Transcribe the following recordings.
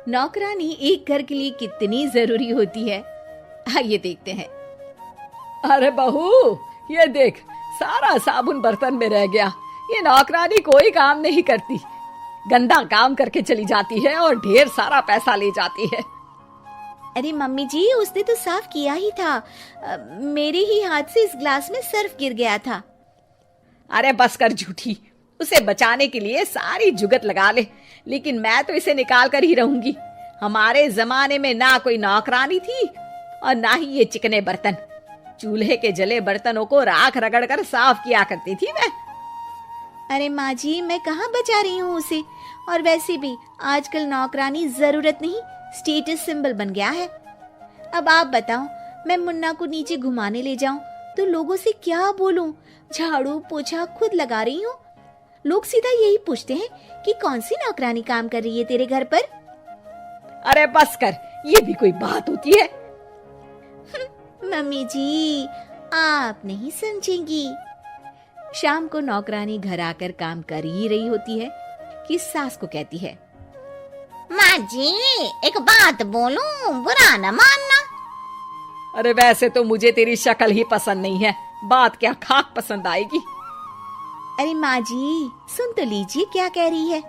नौकरानी एक घर के लिए कितनी जरूरी होती है, आइए देखते हैं। अरे बहू, ये देख, सारा साबुन बर्तन में रह गया। ये नौकरानी कोई काम नहीं करती, गंदा काम करके चली जाती है और ढेर सारा पैसा ले जाती है। अरे मम्मी जी, उसने तो साफ किया ही था। मेरे ही हाथ से इस ग्लास में सर्फ गिर गया था। अरे बस कर झूठी, उसे बचाने के लिए सारी जुगत लगा ले, लेकिन मैं तो इसे निकाल कर ही रहूंगी। हमारे जमाने में ना कोई नौकरानी थी और ना ही ये चिकने बर्तन। चूल्हे के जले बर्तनों को राख रगड़ कर साफ किया करती थी मैं। अरे माँ जी, मैं कहाँ बचा रही हूँ उसे। और वैसे भी आजकल नौकरानी जरूरत नहीं, स्टेटस सिंबल बन गया है। अब आप बताओ, मैं मुन्ना को नीचे घुमाने ले जाऊं तो लोगों से क्या बोलूं? झाड़ू पोछा खुद लगा रही हूँ। लोग सीधा यही पूछते हैं कि कौन सी नौकरानी काम कर रही है तेरे घर पर। अरे बस कर, ये भी कोई बात होती है? मम्मी जी, आप नहीं समझेंगी। शाम को नौकरानी घर आकर काम कर ही रही होती है कि सास को कहती है, माँ जी, एक बात बोलूं, बुरा न मानना। अरे वैसे तो मुझे तेरी शक्ल ही पसंद नहीं है, बात क्या खाक पसंद आएगी। अरे माँ जी, सुन तो लीजिए क्या कह रही है।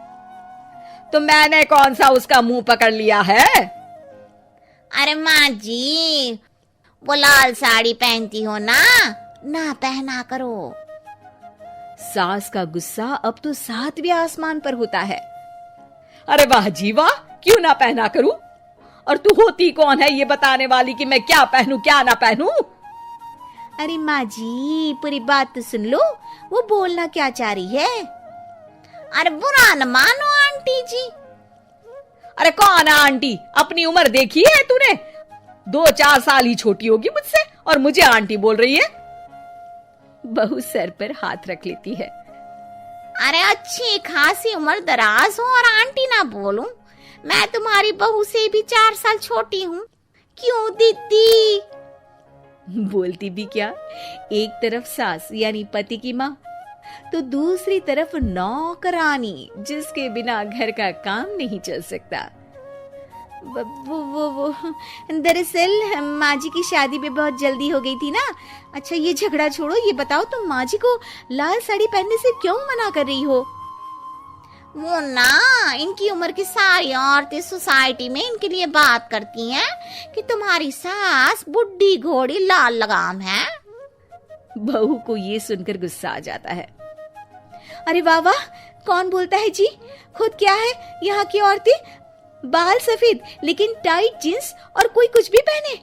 तो मैंने कौन सा उसका मुंह पकड़ लिया है? अरे माँ जी, वो लाल साड़ी पहनती हो ना, ना पहना करो। सास का गुस्सा अब तो 7वें आसमान पर होता है। अरे वाह जी वाह, क्यों ना पहना करूं? और तू होती कौन है ये बताने वाली कि मैं क्या पहनूं क्या ना पहनूं? अरे माँ जी, पूरी बात तो सुन लो, वो बोलना क्या चाह रही है। अरे बुरा न मानो आंटी जी। अरे कौन है आंटी? अपनी उम्र देखी है तूने? 2-4 साल ही छोटी होगी मुझसे और मुझे आंटी बोल रही है। बहू सर पर हाथ रख लेती है। अरे अच्छी खासी उम्र दराज हो और आंटी ना बोलूं? मैं तुम्हारी बहू से भी 4 साल छोटी हूँ। क्यों दीदी? बोलती भी क्या, एक तरफ सास यानी पति की माँ, तो दूसरी तरफ नौकरानी जिसके बिना घर का काम नहीं चल सकता। वो दरअसल माँ जी की शादी में बहुत जल्दी हो गई थी ना। अच्छा ये झगड़ा छोड़ो, ये बताओ तुम माँ जी को लाल साड़ी पहनने से क्यों मना कर रही हो? वो ना, इनकी उम्र की सारी औरतें सोसाइटी में इनके लिए बात करती हैं कि तुम्हारी सास बुढ़ी घोड़ी लाल लगाम है। बहू को ये सुनकर गुस्सा आ जाता है। अरे वाह वाह, कौन बोलता है जी? खुद क्या है यहाँ की औरतें, बाल सफेद लेकिन टाइट जींस और कोई कुछ भी पहने।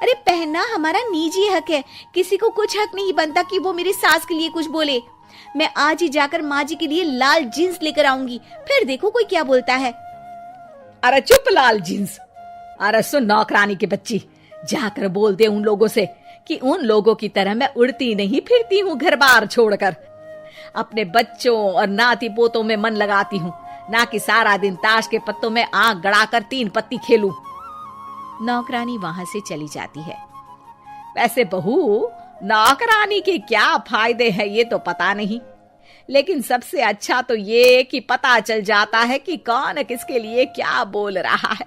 अरे पहनना हमारा निजी हक है, किसी को कुछ हक नहीं बनता कि वो मेरी सास के लिए कुछ बोले। मैं आज ही जाकर माँ जी के लिए लाल जींस लेकर आऊंगी, फिर देखो कोई क्या बोलता है। अरे चुप लाल जींस। अरे सुन नौकरानी की बच्ची, जाकर बोल दे उन लोगों से कि उन लोगों की तरह मैं उड़ती नहीं फिरती हूँ घर बार छोड़कर। अपने बच्चों और नाती पोतों में मन लगाती हूँ, ना कि सारा दिन ताश के पत्तों में आंख गड़ाकर 3 पत्ती खेलूं। नौकरानी वहां से चली जाती है। वैसे बहू, नौकरानी के क्या फायदे हैं ये तो पता नहीं, लेकिन सबसे अच्छा तो ये कि पता चल जाता है कि कौन किसके लिए क्या बोल रहा है।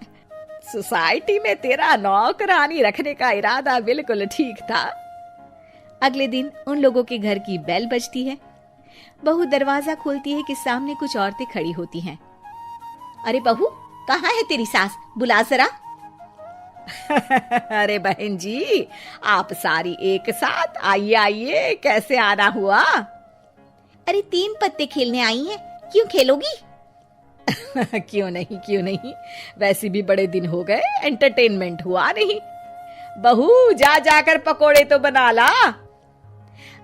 सोसाइटी में तेरा नौकरानी रखने का इरादा बिल्कुल ठीक था। अगले दिन उन लोगों के घर की बेल बजती है। बहू दरवाजा खोलती है कि सामने कुछ औरतें खड़ी होती हैं। अरे बहू, कहाँ है तेरी सास? बुला जरा। अरे बहन जी, आप सारी एक साथ आइए आइए, कैसे आना हुआ? अरे 3 पत्ते खेलने आई हैं, क्यों खेलोगी? क्यों नहीं, वैसे भी बड़े दिन हो गए, एंटरटेनमेंट हुआ नहीं। बहू जा जाकर पकोड़े तो बना ला।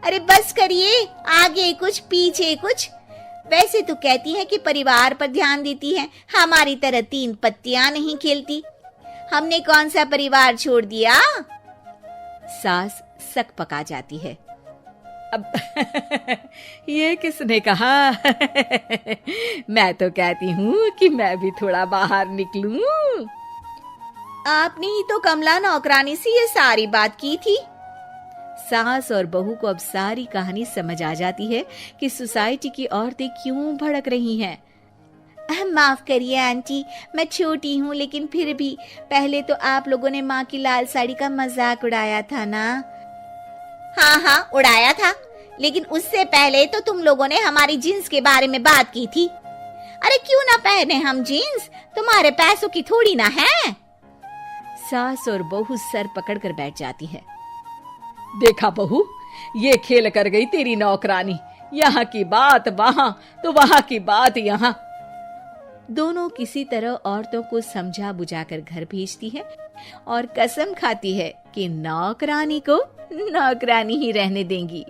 अरे बस करिए, आगे कुछ पीछे कुछ। वैसे तो कहती है कि परिवार पर ध्यान देती है, हमारी तरह 3 पत्तियां नहीं खेलती। हमने कौन सा परिवार छोड़ दिया? सास सक पका जाती है। अब ये किसने कहा? मैं तो कहती हूँ कि मैं भी थोड़ा बाहर निकलूं। आपने ही तो कमला नौकरानी से ये सारी बात की थी। सास और बहू को अब सारी कहानी समझ आ जाती है कि सोसाइटी की औरतें क्यों भड़क रही हैं। माफ करिए आंटी, मैं छोटी हूँ लेकिन फिर भी पहले तो आप लोगों ने माँ की लाल साड़ी का मजाक उड़ाया था ना। हाँ हाँ उड़ाया था, लेकिन उससे पहले तो तुम लोगों ने हमारी जीन्स के बारे में बात की थी। अरे क्यों ना पहने हम जीन्स, तुम्हारे पैसों की थोड़ी ना है। सास और बहू सर पकड़ कर बैठ जाती है। देखा बहू, ये खेल कर गई तेरी नौकरानी। यहाँ की बात वहां तो वहां की बात यहाँ। दोनों किसी तरह औरतों को समझा बुझाकर घर भेजती है और कसम खाती है कि नौकरानी को नौकरानी ही रहने देंगी।